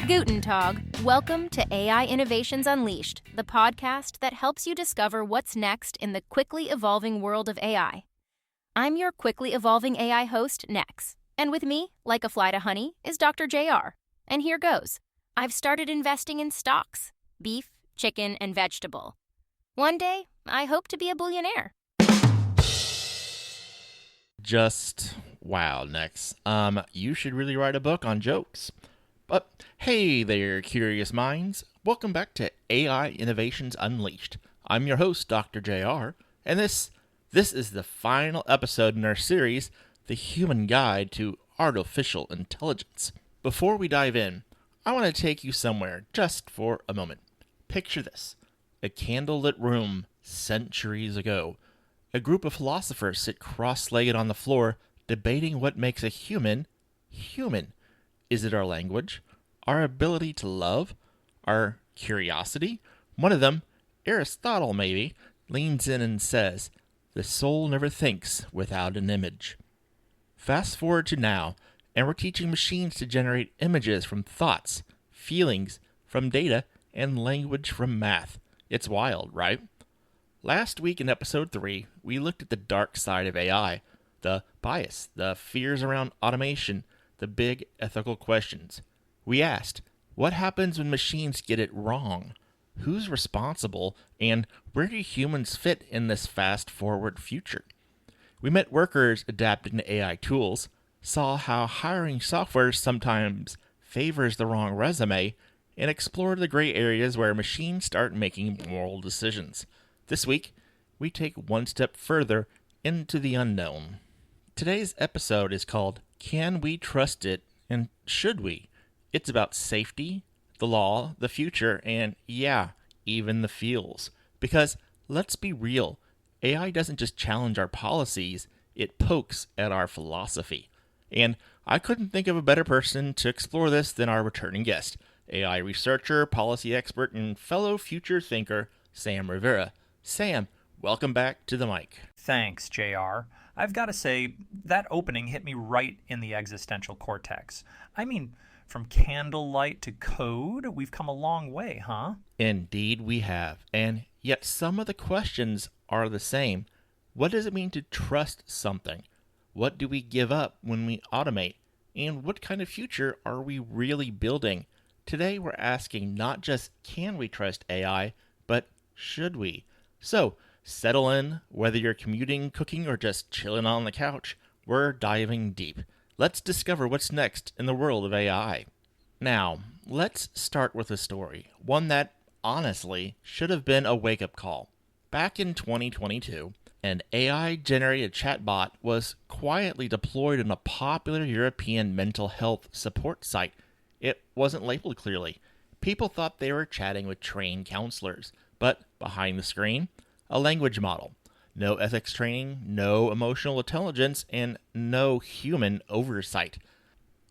Guten Tag. Welcome to AI Innovations Unleashed, the podcast that helps you discover what's next in the quickly evolving world of AI. I'm your quickly evolving AI host, Nex, and with me, like a fly to honey, is Dr. JR. And here goes. I've started investing in stocks, beef, chicken, and vegetable. One day, I hope to be a billionaire. Just wow, Nex. You should really write a book on jokes. But hey there, curious minds. Welcome back to AI Innovations Unleashed. I'm your host, Dr. JR, and this is the final episode in our series, The Human Guide to Artificial Intelligence. Before we dive in, I want to take you somewhere just for a moment. Picture this. A candlelit room centuries ago. A group of philosophers sit cross-legged on the floor, debating what makes a human human. Is it our language? Our ability to love? Our curiosity? One of them, Aristotle maybe, leans in and says, "The soul never thinks without an image." Fast forward to now, and we're teaching machines to generate images from thoughts, feelings from data, and language from math. It's wild, right? Last week in episode 3, we looked at the dark side of AI, the bias, the fears around automation, the big ethical questions. We asked, what happens when machines get it wrong? Who's responsible, and where do humans fit in this fast-forward future? We met workers adapting to AI tools, saw how hiring software sometimes favors the wrong resume, and explored the gray areas where machines start making moral decisions. This week, we take one step further into the unknown. Today's episode is called Can We Trust It, and Should We? It's about safety, the law, the future, and yeah, even the feels. Because, let's be real, AI doesn't just challenge our policies, it pokes at our philosophy. And I couldn't think of a better person to explore this than our returning guest, AI researcher, policy expert, and fellow future thinker, Sam Rivera. Sam, welcome back to the mic. Thanks, JR. I've got to say, that opening hit me right in the existential cortex. I mean, from candlelight to code, we've come a long way, huh? Indeed we have, and yet some of the questions are the same. What does it mean to trust something? What do we give up when we automate? And what kind of future are we really building? Today we're asking not just can we trust AI, but should we? So, settle in, whether you're commuting, cooking, or just chilling on the couch, we're diving deep. Let's discover what's next in the world of AI. Now, let's start with a story, one that, honestly, should have been a wake-up call. Back in 2022, an AI-generated chatbot was quietly deployed on a popular European mental health support site. It wasn't labeled clearly. People thought they were chatting with trained counselors, but behind the screen, a language model. No ethics training, no emotional intelligence, and no human oversight.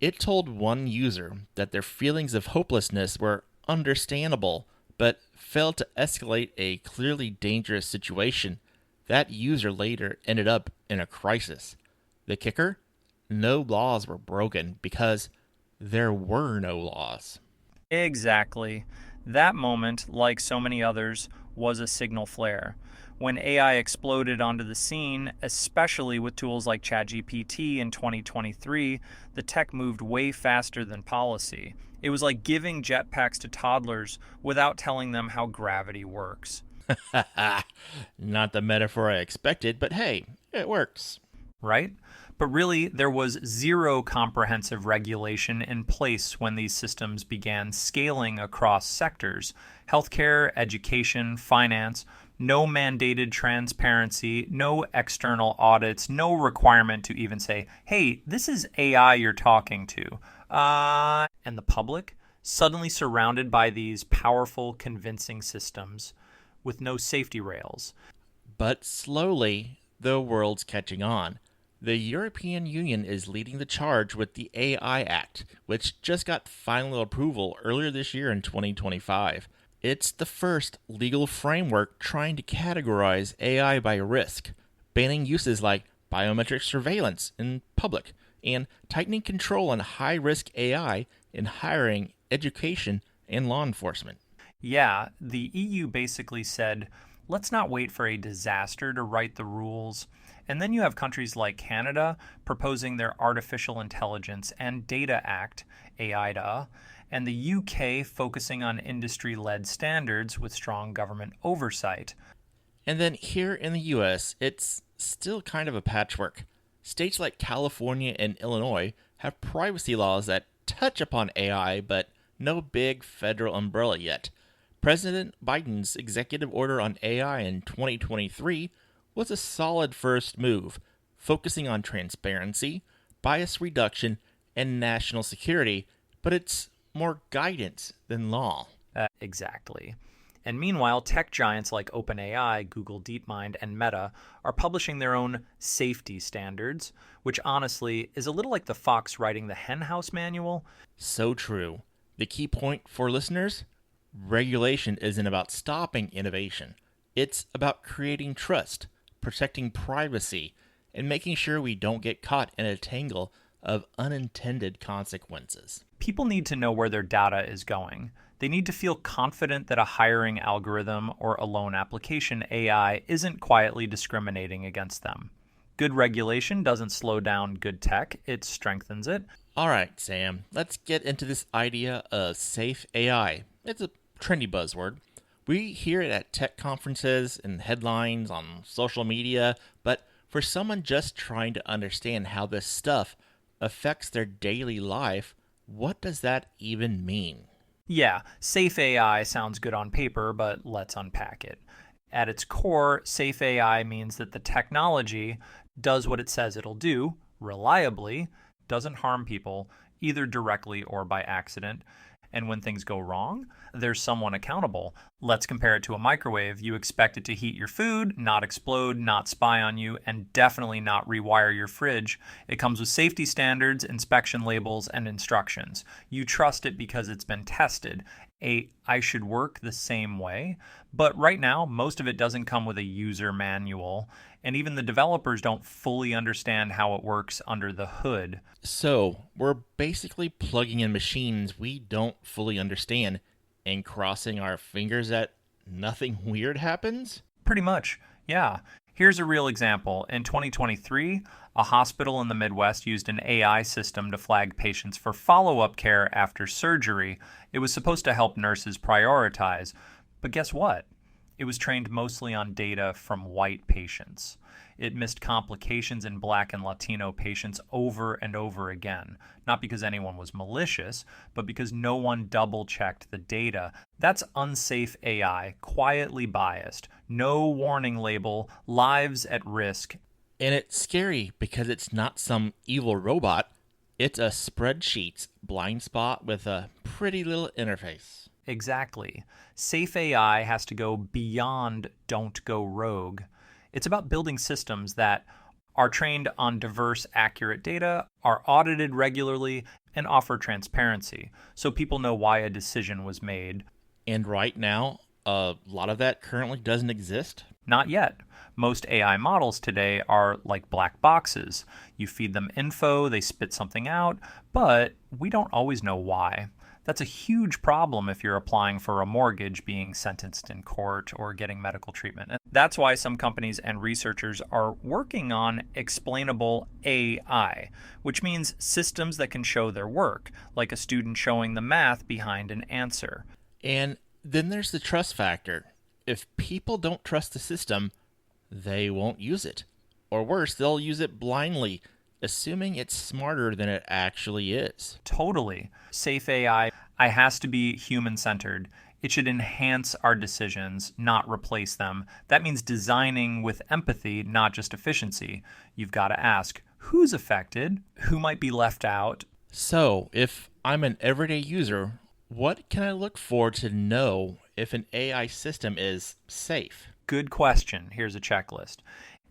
It told one user that their feelings of hopelessness were understandable, but failed to escalate a clearly dangerous situation. That user later ended up in a crisis. The kicker? No laws were broken because there were no laws. Exactly. That moment, like so many others, was a signal flare. When AI exploded onto the scene, especially with tools like ChatGPT in 2023, the tech moved way faster than policy. It was like giving jetpacks to toddlers without telling them how gravity works. Not the metaphor I expected, but hey, it works. Right? But really, there was zero comprehensive regulation in place when these systems began scaling across sectors: healthcare, education, finance. No mandated transparency, no external audits, no requirement to even say, hey, this is AI you're talking to. And the public, suddenly surrounded by these powerful, convincing systems with no safety rails. But slowly, the world's catching on. The European Union is leading the charge with the AI Act, which just got final approval earlier this year in 2025. It's the first legal framework trying to categorize AI by risk, banning uses like biometric surveillance in public, and tightening control on high-risk AI in hiring, education, and law enforcement. Yeah, the EU basically said, let's not wait for a disaster to write the rules. And then you have countries like Canada proposing their Artificial Intelligence and Data Act, AIDA, and the UK focusing on industry-led standards with strong government oversight. And then here in the US, it's still kind of a patchwork. States like California and Illinois have privacy laws that touch upon AI, but no big federal umbrella yet. President Biden's executive order on AI in 2023 was a solid first move, focusing on transparency, bias reduction, and national security, but it's more guidance than law. Exactly. And meanwhile, tech giants like OpenAI, Google DeepMind, and Meta are publishing their own safety standards, which honestly is a little like the fox writing the henhouse manual. So true. The key point for listeners? Regulation isn't about stopping innovation. It's about creating trust, protecting privacy, and making sure we don't get caught in a tangle of unintended consequences. People need to know where their data is going. They need to feel confident that a hiring algorithm or a loan application AI isn't quietly discriminating against them. Good regulation doesn't slow down good tech, it strengthens it. All right, Sam, let's get into this idea of safe AI. It's a trendy buzzword. We hear it at tech conferences and headlines on social media, but for someone just trying to understand how this stuff affects their daily life, what does that even mean? Yeah, safe AI sounds good on paper, but let's unpack it. At its core, safe AI means that the technology does what it says it'll do, reliably, doesn't harm people, either directly or by accident. And when things go wrong, there's someone accountable. Let's compare it to a microwave. You expect it to heat your food, not explode, not spy on you, and definitely not rewire your fridge. It comes with safety standards, inspection labels, and instructions. You trust it because it's been tested. I should work the same way. But right now, most of it doesn't come with a user manual, and even the developers don't fully understand how it works under the hood. So, we're basically plugging in machines we don't fully understand and crossing our fingers that nothing weird happens? Pretty much, yeah. Here's a real example. In 2023, a hospital in the Midwest used an AI system to flag patients for follow-up care after surgery. It was supposed to help nurses prioritize. But guess what? It was trained mostly on data from white patients. It missed complications in Black and Latino patients over and over again. Not because anyone was malicious, but because no one double-checked the data. That's unsafe AI, quietly biased, no warning label, lives at risk. And it's scary because it's not some evil robot. It's a spreadsheet's blind spot with a pretty little interface. Exactly. Safe AI has to go beyond don't go rogue. It's about building systems that are trained on diverse, accurate data, are audited regularly, and offer transparency, so people know why a decision was made. And right now, a lot of that currently doesn't exist? Not yet. Most AI models today are like black boxes. You feed them info, they spit something out, but we don't always know why. That's a huge problem if you're applying for a mortgage, being sentenced in court, or getting medical treatment. And that's why some companies and researchers are working on explainable AI, which means systems that can show their work, like a student showing the math behind an answer. And then there's the trust factor. If people don't trust the system, they won't use it. Or worse, they'll use it blindly, assuming it's smarter than it actually is. Totally. Safe AI has to be human-centered. It should enhance our decisions, not replace them. That means designing with empathy, not just efficiency. You've got to ask, who's affected? Who might be left out? So, if I'm an everyday user, what can I look for to know if an AI system is safe? Good question. Here's a checklist.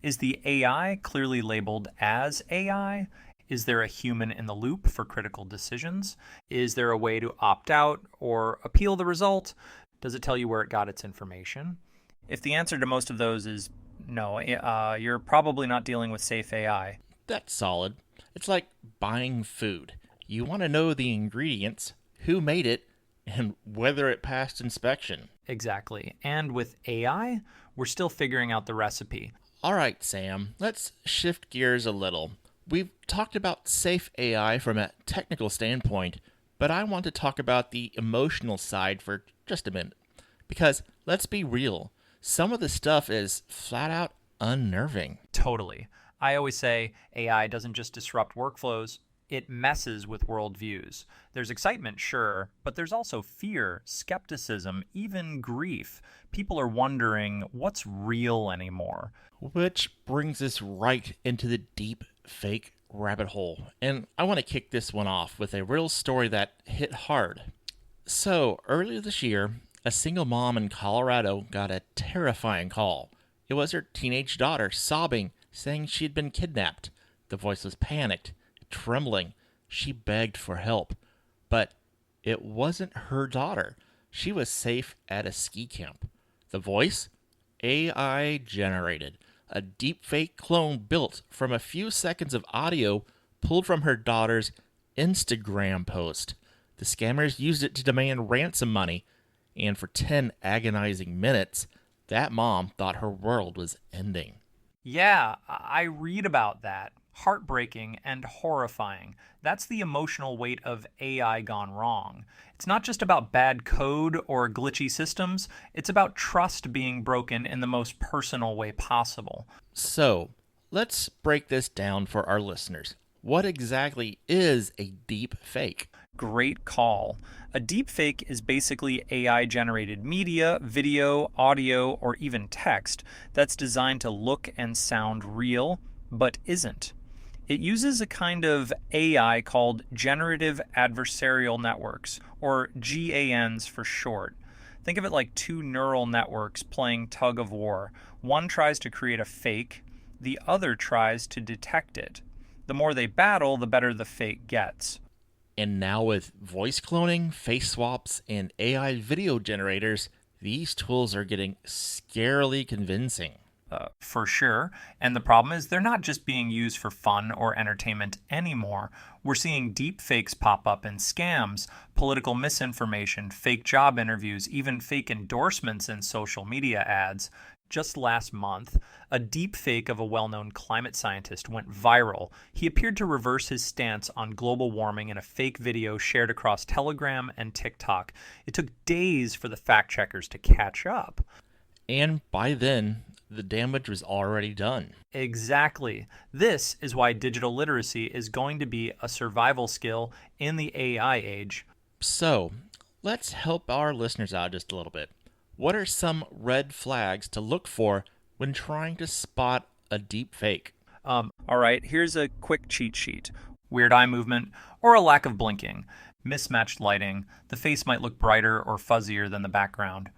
Is the AI clearly labeled as AI? Is there a human in the loop for critical decisions? Is there a way to opt out or appeal the result? Does it tell you where it got its information? If the answer to most of those is No, you're probably not dealing with safe AI. That's solid. It's like buying food. You want to know the ingredients, who made it, and whether it passed inspection. Exactly. And with AI, we're still figuring out the recipe. All right, Sam, let's shift gears a little. We've talked about safe AI from a technical standpoint, but I want to talk about the emotional side for just a minute. Because, let's be real, some of the stuff is flat out unnerving. Totally. I always say AI doesn't just disrupt workflows, it messes with worldviews. There's excitement, sure, but there's also fear, skepticism, even grief. People are wondering what's real anymore. Which brings us right into the deep fake rabbit hole. And I want to kick this one off with a real story that hit hard. So, earlier this year, a single mom in Colorado got a terrifying call. It was her teenage daughter sobbing, saying she had been kidnapped. The voice was panicked, trembling. She begged for help. But it wasn't her daughter. She was safe at a ski camp. The voice? AI generated. A deepfake clone built from a few seconds of audio pulled from her daughter's Instagram post. The scammers used it to demand ransom money, and for 10 agonizing minutes, that mom thought her world was ending. Yeah, I read about that. Heartbreaking and horrifying. That's the emotional weight of AI gone wrong. It's not just about bad code or glitchy systems, it's about trust being broken in the most personal way possible. So, let's break this down for our listeners. What exactly is a deep fake? Great call. A deepfake is basically AI-generated media, video, audio, or even text that's designed to look and sound real, but isn't. It uses a kind of AI called Generative Adversarial Networks, or GANs for short. Think of it like two neural networks playing tug of war. One tries to create a fake, the other tries to detect it. The more they battle, the better the fake gets. And now with voice cloning, face swaps, and AI video generators, these tools are getting scarily convincing. For sure. And the problem is they're not just being used for fun or entertainment anymore. We're seeing deep fakes pop up in scams, political misinformation, fake job interviews, even fake endorsements in social media ads. Just last month, a deep fake of a well-known climate scientist went viral. He appeared to reverse his stance on global warming in a fake video shared across Telegram and TikTok. It took days for the fact-checkers to catch up. And by then, the damage was already done. Exactly. This is why digital literacy is going to be a survival skill in the AI age. So, let's help our listeners out just a little bit. What are some red flags to look for when trying to spot a deep fake? All right, here's a quick cheat sheet. Weird eye movement or a lack of blinking. Mismatched lighting. The face might look brighter or fuzzier than the background.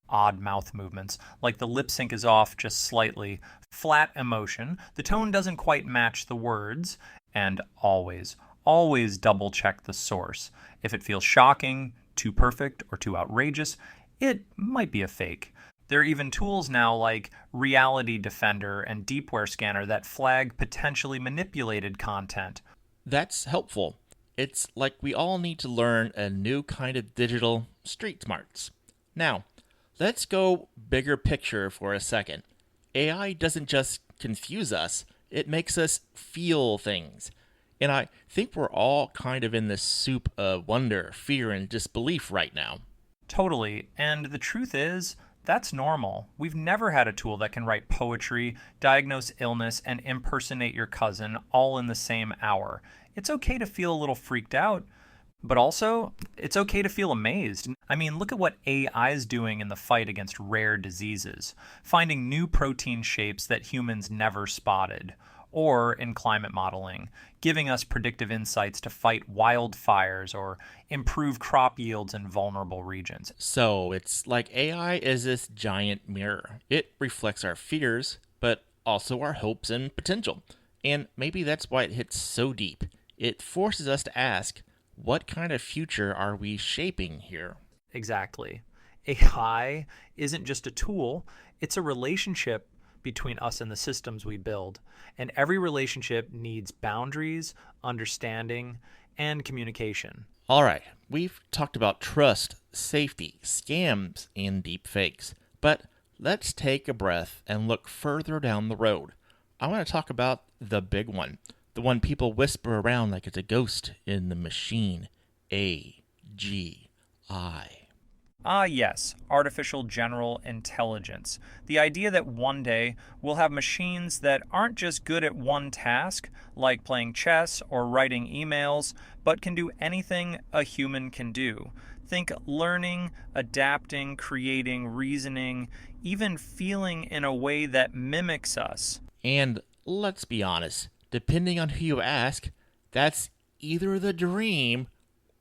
Odd mouth movements, like the lip sync is off just slightly. Flat emotion. The tone doesn't quite match the words. And always double check the source. If it feels shocking, too perfect, or too outrageous, it might be a fake. There are even tools now like Reality Defender and Deepware Scanner that flag potentially manipulated content. That's helpful. It's like we all need to learn a new kind of digital street smarts. Now, let's go bigger picture for a second. AI doesn't just confuse us, it makes us feel things. And I think we're all kind of in this soup of wonder, fear, and disbelief right now. Totally. And the truth is, that's normal. We've never had a tool that can write poetry, diagnose illness, and impersonate your cousin all in the same hour. It's okay to feel a little freaked out, but also, it's okay to feel amazed. I mean, look at what AI is doing in the fight against rare diseases, finding new protein shapes that humans never spotted, or in climate modeling, giving us predictive insights to fight wildfires or improve crop yields in vulnerable regions. So it's like AI is this giant mirror. It reflects our fears, but also our hopes and potential. And maybe that's why it hits so deep. It forces us to ask, what kind of future are we shaping here? Exactly. AI isn't just a tool, it's a relationship between us and the systems we build. And every relationship needs boundaries, understanding, and communication. All right, we've talked about trust, safety, scams, and deepfakes. But let's take a breath and look further down the road. I want to talk about the big one, the one people whisper around like it's a ghost in the machine. AGI. Yes, artificial general intelligence. The idea that one day we'll have machines that aren't just good at one task, like playing chess or writing emails, but can do anything a human can do. Think learning, adapting, creating, reasoning, even feeling in a way that mimics us. And let's be honest, depending on who you ask, that's either the dream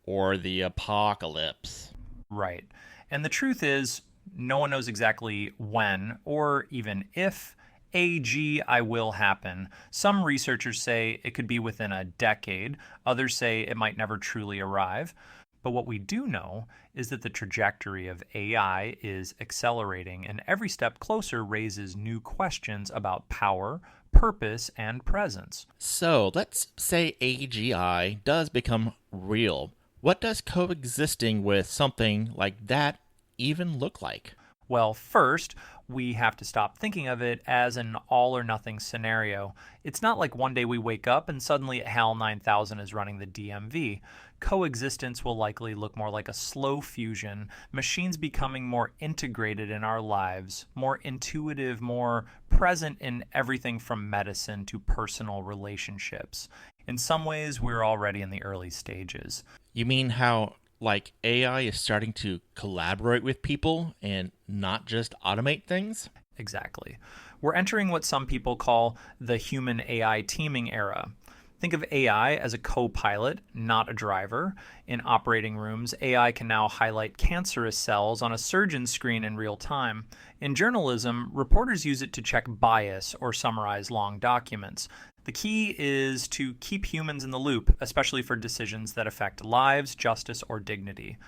or the apocalypse. Right. And the truth is, no one knows exactly when or even if AGI will happen. Some researchers say it could be within a decade. Others say it might never truly arrive. But what we do know is that the trajectory of AI is accelerating, and every step closer raises new questions about power, purpose, and presence. So let's say AGI does become real. What does coexisting with something like that even look like? Well, first, we have to stop thinking of it as an all-or-nothing scenario. It's not like one day we wake up and suddenly HAL 9000 is running the DMV. Coexistence will likely look more like a slow fusion, machines becoming more integrated in our lives, more intuitive, more present in everything from medicine to personal relationships. In some ways, we're already in the early stages. You mean how, like, AI is starting to collaborate with people and not just automate things? Exactly. We're entering what some people call the human-AI teaming era. Think of AI as a co-pilot, not a driver. In operating rooms, AI can now highlight cancerous cells on a surgeon's screen in real time. In journalism, reporters use it to check bias or summarize long documents. The key is to keep humans in the loop, especially for decisions that affect lives, justice, or dignity.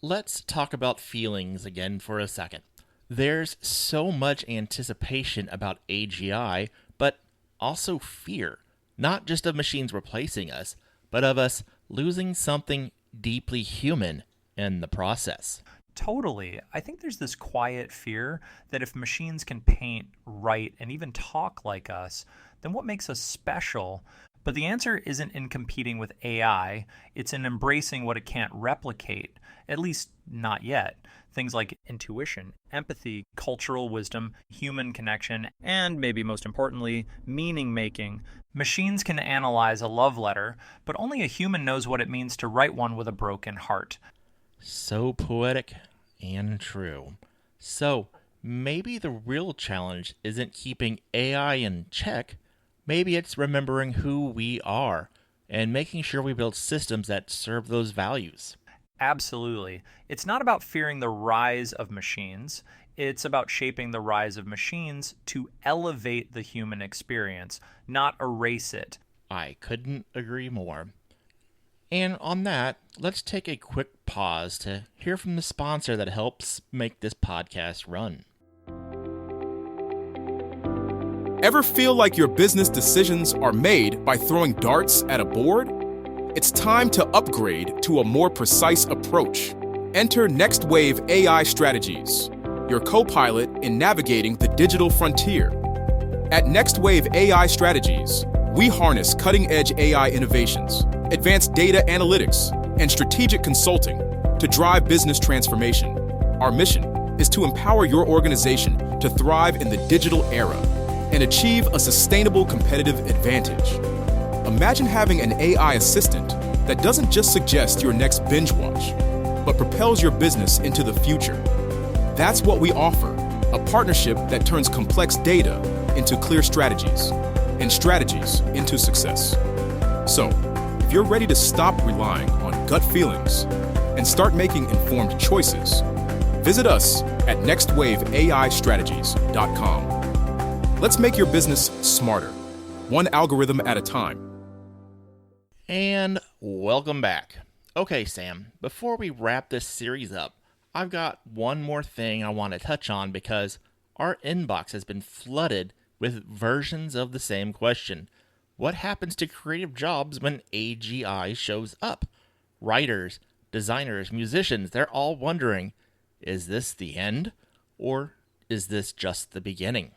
Let's talk about feelings again for a second. There's so much anticipation about AGI, but also fear. Not just of machines replacing us, but of us losing something deeply human in the process. Totally. I think there's this quiet fear that if machines can paint, write, and even talk like us, then what makes us special? But the answer isn't in competing with AI, it's in embracing what it can't replicate, at least not yet. Things like intuition, empathy, cultural wisdom, human connection, and maybe most importantly, meaning making. Machines can analyze a love letter, but only a human knows what it means to write one with a broken heart. So poetic and true. So maybe the real challenge isn't keeping AI in check. Maybe it's remembering who we are and making sure we build systems that serve those values. Absolutely. It's not about fearing the rise of machines. It's about shaping the rise of machines to elevate the human experience, not erase it. I couldn't agree more. And on that, let's take a quick pause to hear from the sponsor that helps make this podcast run. Ever feel like your business decisions are made by throwing darts at a board? It's time to upgrade to a more precise approach. Enter Next Wave AI Strategies, your co-pilot in navigating the digital frontier. At Next Wave AI Strategies, we harness cutting-edge AI innovations, advanced data analytics, and strategic consulting to drive business transformation. Our mission is to empower your organization to thrive in the digital era and achieve a sustainable competitive advantage. Imagine having an AI assistant that doesn't just suggest your next binge watch, but propels your business into the future. That's what we offer, a partnership that turns complex data into clear strategies, and strategies into success. So, if you're ready to stop relying on gut feelings and start making informed choices, visit us at nextwaveaistrategies.com. Let's make your business smarter, one algorithm at a time. And welcome back. Okay, Sam, before we wrap this series up, I've got one more thing I want to touch on because our inbox has been flooded with versions of the same question. What happens to creative jobs when AGI shows up? Writers, designers, musicians, they're all wondering, is this the end? Or is this just the beginning?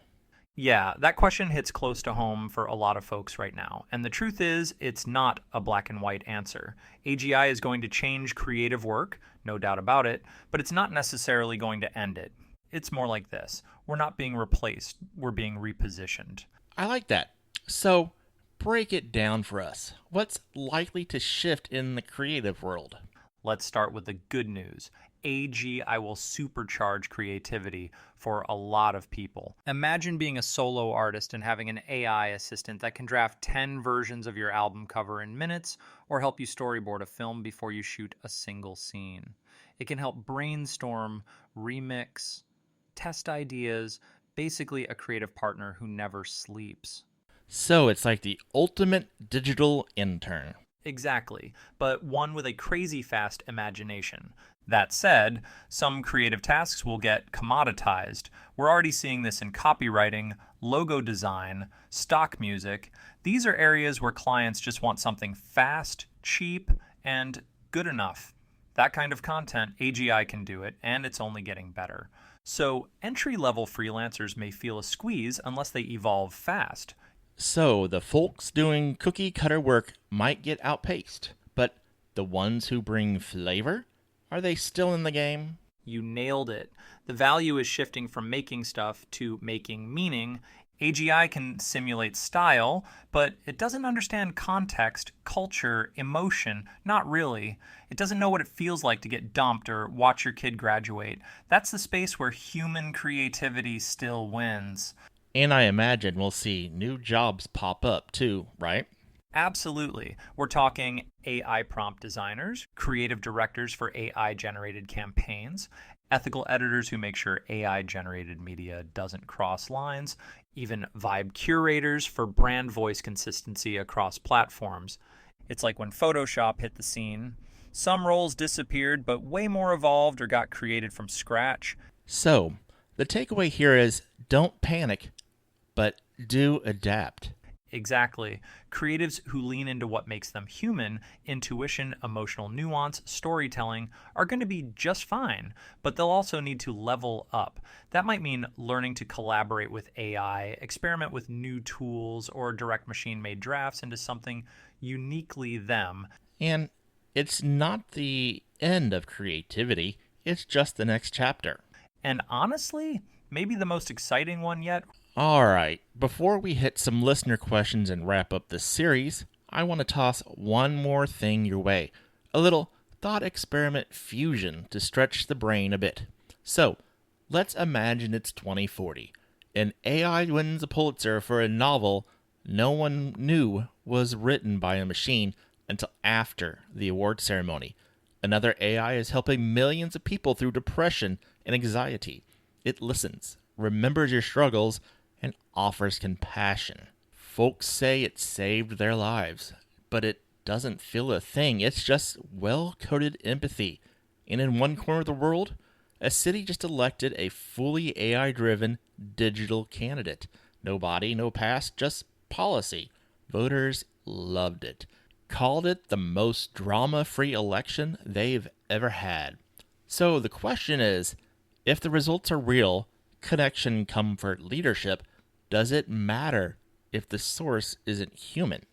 Yeah, that question hits close to home for a lot of folks right now. And the truth is, it's not a black and white answer. AGI is going to change creative work, no doubt about it, but it's not necessarily going to end it. It's more like this. We're not being replaced, we're being repositioned. I like that. So, break it down for us. What's likely to shift in the creative world? Let's start with the good news. AGI will supercharge creativity for a lot of people. Imagine being a solo artist and having an AI assistant that can draft 10 versions of your album cover in minutes or help you storyboard a film before you shoot a single scene. It can help brainstorm, remix, test ideas, basically a creative partner who never sleeps. So it's like the ultimate digital intern. Exactly, but one with a crazy fast imagination. That said, some creative tasks will get commoditized. We're already seeing this in copywriting, logo design, stock music. These are areas where clients just want something fast, cheap, and good enough. That kind of content, AGI can do it, and it's only getting better. So entry-level freelancers may feel a squeeze unless they evolve fast. So the folks doing cookie cutter work might get outpaced, but the ones who bring flavor, are they still in the game? You nailed it. The value is shifting from making stuff to making meaning. AGI can simulate style, but it doesn't understand context, culture, emotion. Not really. It doesn't know what it feels like to get dumped or watch your kid graduate. That's the space where human creativity still wins. And I imagine we'll see new jobs pop up too, right? Absolutely. We're talking AI prompt designers, creative directors for AI-generated campaigns, ethical editors who make sure AI-generated media doesn't cross lines, even vibe curators for brand voice consistency across platforms. It's like when Photoshop hit the scene. Some roles disappeared, but way more evolved or got created from scratch. So, the takeaway here is don't panic, but do adapt. Exactly. Creatives who lean into what makes them human, intuition, emotional nuance, storytelling, are going to be just fine, but they'll also need to level up. That might mean learning to collaborate with AI, experiment with new tools, or direct machine-made drafts into something uniquely them. And it's not the end of creativity, it's just the next chapter. And honestly, maybe the most exciting one yet. Alright, before we hit some listener questions and wrap up this series, I want to toss one more thing your way. A little thought experiment fusion to stretch the brain a bit. So, let's imagine it's 2040, and AI wins a Pulitzer for a novel no one knew was written by a machine until after the award ceremony. Another AI is helping millions of people through depression and anxiety. It listens, remembers your struggles, and offers compassion. Folks say it saved their lives, but it doesn't feel a thing. It's just well-coded empathy. And in one corner of the world, a city just elected a fully AI-driven digital candidate. No body, no past, just policy. Voters loved it. Called it the most drama-free election they've ever had. So the question is, if the results are real, connection, comfort, leadership, does it matter if the source isn't human?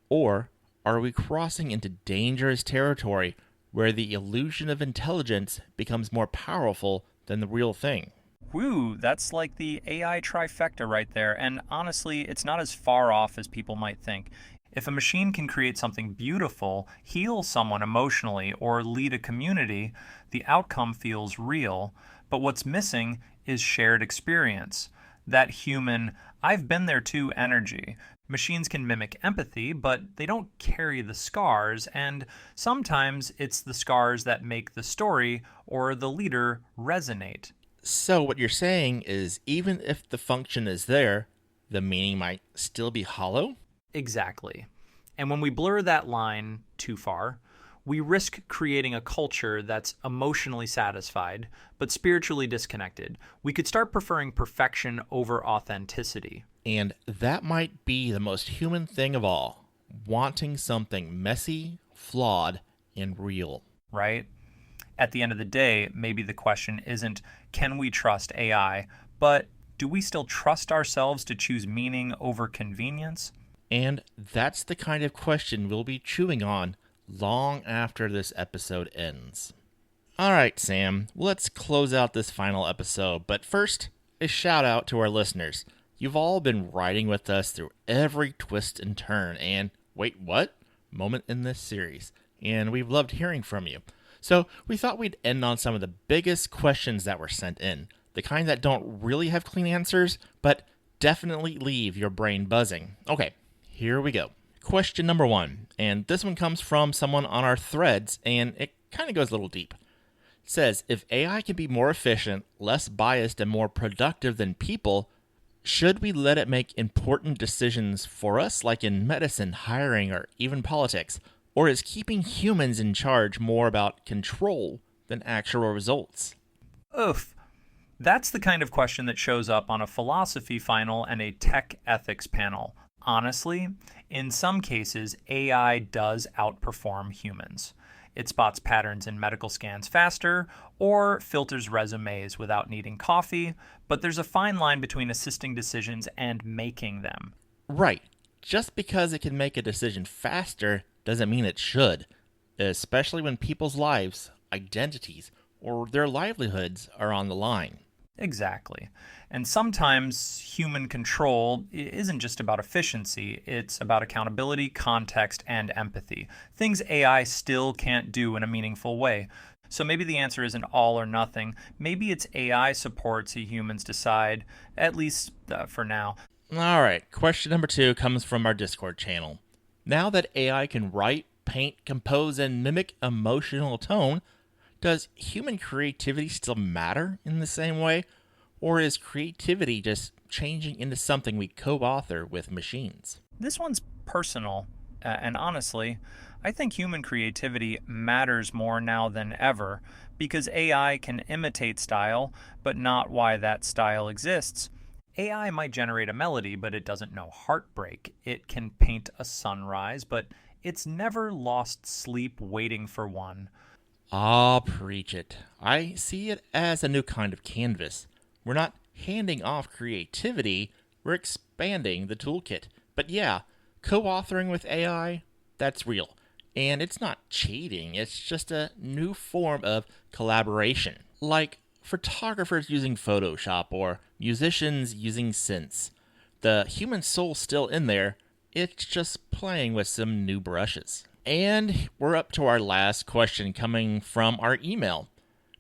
Or are we crossing into dangerous territory where the illusion of intelligence becomes more powerful than the real thing? Woo, that's like the AI trifecta right there, and honestly, it's not as far off as people might think. If a machine can create something beautiful, heal someone emotionally, or lead a community, the outcome feels real, but what's missing is shared experience. That human, I've been there too energy. Machines can mimic empathy, but they don't carry the scars, and sometimes it's the scars that make the story or the leader resonate. So what you're saying is even if the function is there, the meaning might still be hollow? Exactly. And when we blur that line too far, we risk creating a culture that's emotionally satisfied, but spiritually disconnected. We could start preferring perfection over authenticity. And that might be the most human thing of all, wanting something messy, flawed, and real. Right? At the end of the day, maybe the question isn't, can we trust AI, but do we still trust ourselves to choose meaning over convenience? And that's the kind of question we'll be chewing on long after this episode ends. All right, Sam, let's close out this final episode. But first, a shout out to our listeners. You've all been riding with us through every twist and turn and, wait, what? Moment in this series. And we've loved hearing from you. So we thought we'd end on some of the biggest questions that were sent in. The kind that don't really have clean answers, but definitely leave your brain buzzing. Okay, here we go. Question number 1, and this one comes from someone on our threads, and it kind of goes a little deep. It says, if AI can be more efficient, less biased, and more productive than people, should we let it make important decisions for us, like in medicine, hiring, or even politics? Or is keeping humans in charge more about control than actual results? Oof. That's the kind of question that shows up on a philosophy final and a tech ethics panel. Honestly, in some cases, AI does outperform humans. It spots patterns in medical scans faster or filters resumes without needing coffee, but there's a fine line between assisting decisions and making them. Right. Just because it can make a decision faster doesn't mean it should, especially when people's lives, identities, or their livelihoods are on the line. Exactly. And sometimes human control isn't just about efficiency, it's about accountability, context, and empathy. Things AI still can't do in a meaningful way. So maybe the answer isn't all or nothing. Maybe it's AI support so humans decide, at least for now. All right, question number 2 comes from our Discord channel. Now that AI can write, paint, compose, and mimic emotional tone, does human creativity still matter in the same way? Or is creativity just changing into something we co-author with machines? This one's personal, and honestly, I think human creativity matters more now than ever because AI can imitate style, but not why that style exists. AI might generate a melody, but it doesn't know heartbreak. It can paint a sunrise, but it's never lost sleep waiting for one. Ah, preach it. I see it as a new kind of canvas. We're not handing off creativity, we're expanding the toolkit. But yeah, co-authoring with AI, that's real. And it's not cheating, it's just a new form of collaboration. Like photographers using Photoshop or musicians using synths. The human soul's still in there, it's just playing with some new brushes. And we're up to our last question coming from our email.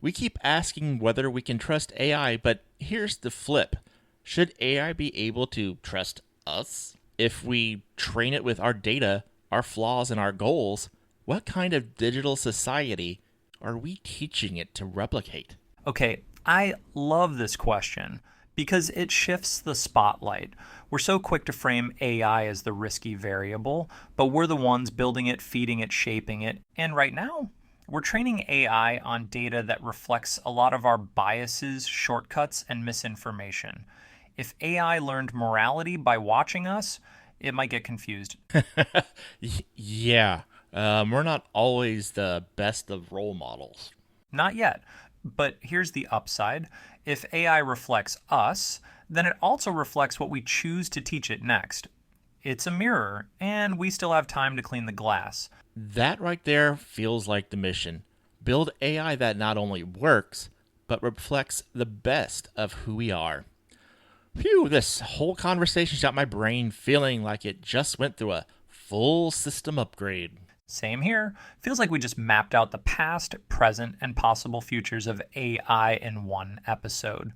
We keep asking whether we can trust AI, but here's the flip. Should AI be able to trust us? If we train it with our data, our flaws, and our goals, what kind of digital society are we teaching it to replicate? Okay, I love this question because it shifts the spotlight. We're so quick to frame AI as the risky variable, but we're the ones building it, feeding it, shaping it. And right now, we're training AI on data that reflects a lot of our biases, shortcuts, and misinformation. If AI learned morality by watching us, it might get confused. Yeah, we're not always the best of role models. Not yet. But here's the upside. If AI reflects us, then it also reflects what we choose to teach it next. It's a mirror, and we still have time to clean the glass. That right there feels like the mission. Build AI that not only works, but reflects the best of who we are. Phew, this whole conversation's got my brain feeling like it just went through a full system upgrade. Same here. Feels like we just mapped out the past, present, and possible futures of AI in one episode.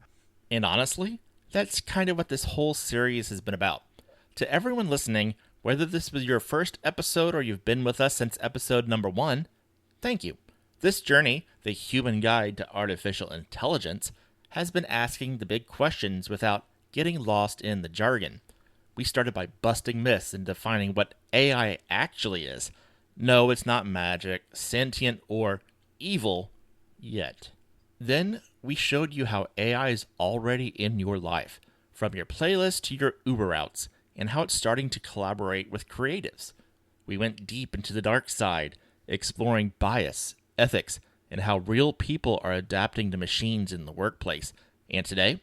And honestly, that's kind of what this whole series has been about. To everyone listening, whether this was your first episode or you've been with us since episode number 1, thank you. This journey, the human guide to artificial intelligence, has been asking the big questions without getting lost in the jargon. We started by busting myths and defining what AI actually is. No, it's not magic, sentient, or evil yet. Then we showed you how AI is already in your life, from your playlist to your Uber routes, and how it's starting to collaborate with creatives. We went deep into the dark side, exploring bias, ethics, and how real people are adapting to machines in the workplace. And today,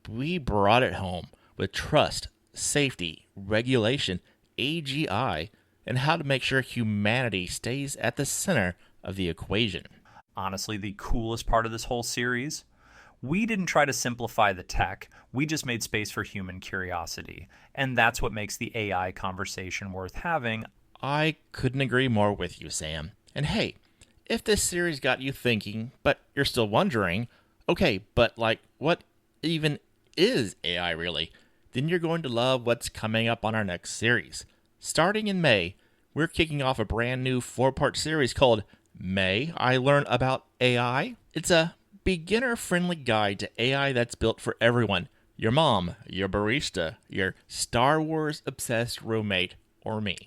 we brought it home with trust, safety, regulation, AGI, and how to make sure humanity stays at the center of the equation. Honestly, the coolest part of this whole series, we didn't try to simplify the tech, we just made space for human curiosity. And that's what makes the AI conversation worth having. I couldn't agree more with you, Sam. And hey, if this series got you thinking, but you're still wondering, okay, but what even is AI really? Then you're going to love what's coming up on our next series. Starting in May, we're kicking off a brand new 4-part series called May I Learn About AI? It's a beginner-friendly guide to AI that's built for everyone. Your mom, your barista, your Star Wars-obsessed roommate, or me.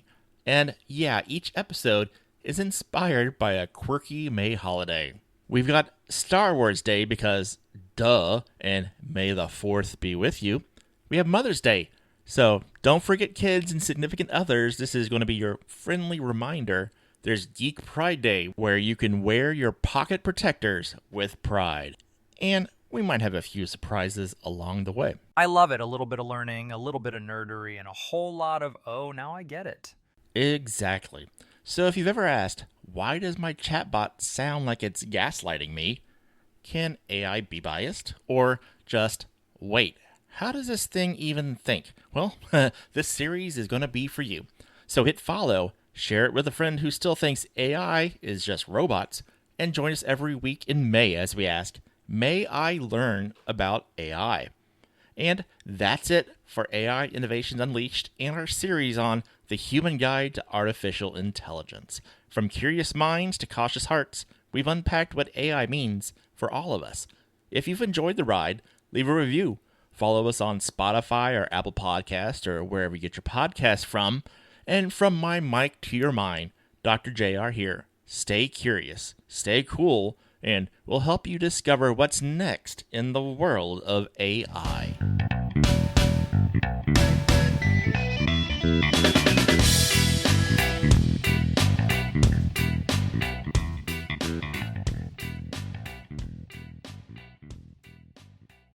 And yeah, each episode is inspired by a quirky May holiday. We've got Star Wars Day because, duh, and May the 4th be with you. We have Mother's Day, so don't forget kids and significant others. This is going to be your friendly reminder. There's Geek Pride Day, where you can wear your pocket protectors with pride. And we might have a few surprises along the way. I love it. A little bit of learning, a little bit of nerdery, and a whole lot of, oh, now I get it. Exactly. So if you've ever asked, why does my chatbot sound like it's gaslighting me? Can AI be biased? Or just, wait, how does this thing even think? Well, this series is going to be for you. So hit follow, share it with a friend who still thinks AI is just robots, and join us every week in May as we ask, may I learn about AI? And that's it for AI Innovations Unleashed and our series on the human guide to artificial intelligence. From curious minds to cautious hearts, we've unpacked what AI means for all of us. If you've enjoyed the ride, leave a review. Follow us on Spotify or Apple Podcast or wherever you get your podcasts from. And from my mic to your mind, Dr. JR here. Stay curious, stay cool, and we'll help you discover what's next in the world of AI.